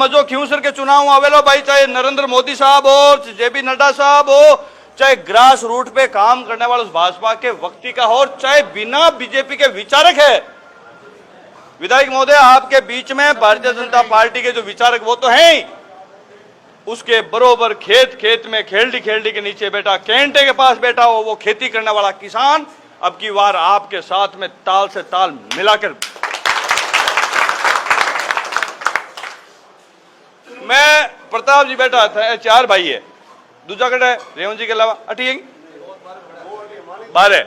जो खींवसर के चुनाव आवेलो भाई, चाहे नरेंद्र मोदी साहब हो, जेपी नड्डा साहब हो, चाहे ग्रास रूट पे काम करने वाले उस भाजपा के व्यक्ति का हो, चाहे बिना बीजेपी के विचारक है। विधायक महोदय, आपके बीच में भारतीय जनता पार्टी के जो विचारक वो तो हैं ही, उसके बरोबर खेत खेत में खेलडी खेलडी के नीचे बैठा, कैंटे के पास बैठा हो वो खेती करने वाला किसान अब की बार आपके साथ में ताल से ताल मिलाकर। मैं प्रताप जी बैठा था, 4 भाई है, दूसरा कट है रेवंत जी के अलावा 8 12।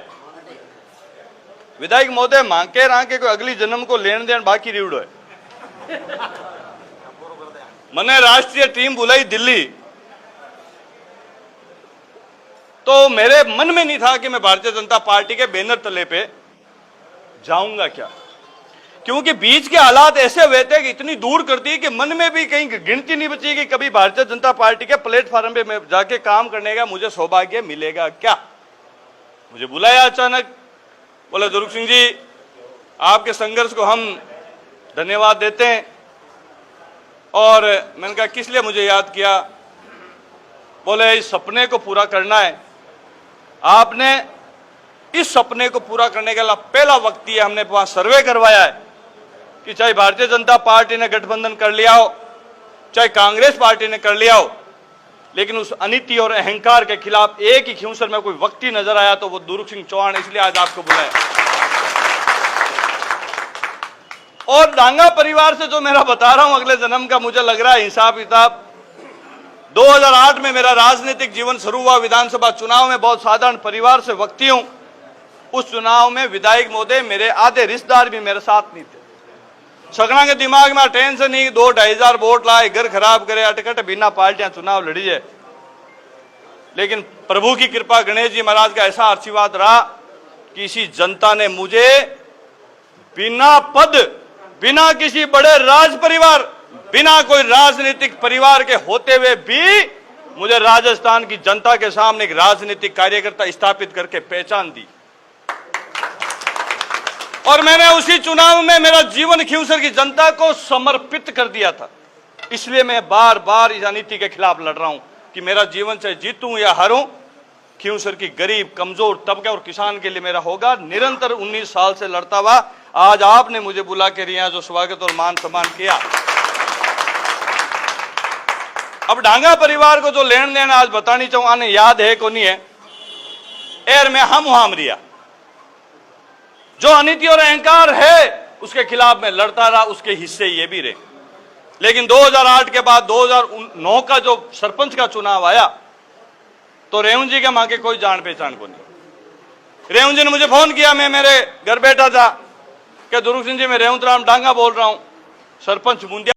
विधायक महोदय मांगे रांके कोई अगली जन्म को लेन देन बाकी रिवड़ो है। मैंने राष्ट्रीय टीम बुलाई दिल्ली, तो मेरे मन में नहीं था कि मैं भारतीय जनता पार्टी के बैनर तले पे जाऊंगा क्या, क्योंकि बीच के हालात ऐसे हुए थे कि इतनी दूर कर दी कि मन में भी कहीं गिनती नहीं बची कि कभी भारतीय जनता पार्टी के प्लेटफॉर्म पे जाके काम करने का मुझे सौभाग्य मिलेगा क्या। मुझे बुलाया अचानक, बोले दुर्ग सिंह जी आपके संघर्ष को हम धन्यवाद देते हैं। और मैंने कहा किस लिए मुझे याद किया। बोले इस सपने को पूरा करना है, आपने इस सपने को पूरा करने के लिए पहला वक्त है, हमने वहां सर्वे करवाया है कि चाहे भारतीय जनता पार्टी ने गठबंधन कर लिया हो, चाहे कांग्रेस पार्टी ने कर लिया हो, लेकिन उस अनीति और अहंकार के खिलाफ एक ही खींवसर में कोई व्यक्ति नजर आया तो वो दुर्ग सिंह चौहान, इसलिए आज आपको बुलाया। और डांगा परिवार से जो मेरा बता रहा हूं अगले जन्म का, मुझे लग रहा है हिसाब किताब 2008 में मेरा राजनीतिक जीवन शुरू हुआ। विधानसभा चुनाव में बहुत साधारण परिवार से व्यक्ति हूं। उस चुनाव में विधायक महोदय मेरे आधे रिश्तेदार भी मेरे साथ नहीं थे। सगना के दिमाग में टेंशन नहीं, 2-2.5 हजार वोट लाए, घर खराब करे, अटकट बिना पार्टियां चुनाव लड़ी है। लेकिन प्रभु की कृपा, गणेश जी महाराज का ऐसा आशीर्वाद रहा कि इसी जनता ने मुझे बिना पद, बिना किसी बड़े राज परिवार, बिना कोई राजनीतिक परिवार के होते हुए भी मुझे राजस्थान की जनता के सामने एक राजनीतिक कार्यकर्ता स्थापित करके पहचान दी। और मैंने उसी चुनाव में मेरा जीवन खींवसर की जनता को समर्पित कर दिया था। इसलिए मैं बार बार इस अनीति के खिलाफ लड़ रहा हूं कि मेरा जीवन चाहे जीतूं या हारूं, खींवसर की गरीब कमजोर तबके और किसान के लिए मेरा होगा। निरंतर 19 साल से लड़ता हुआ आज आपने मुझे बुला के यहाँ जो स्वागत और मान सम्मान किया। अब डांगा परिवार को जो लेन देन आज बतानी चाहूं, आने याद है को नहीं है, एर में हम रिया जो अनीति और अहंकार है उसके खिलाफ मैं लड़ता रहा, उसके हिस्से ये भी रहे। लेकिन 2008 के बाद 2009 का जो सरपंच का चुनाव आया तो रेवंत जी के मां के कोई जान पहचान को नहीं। रेवंत जी ने मुझे फोन किया, मैं मेरे घर बैठा था कि दुर्ग सिंह जी मैं रेवंत राम डांगा बोल रहा हूं, सरपंच मुंदिया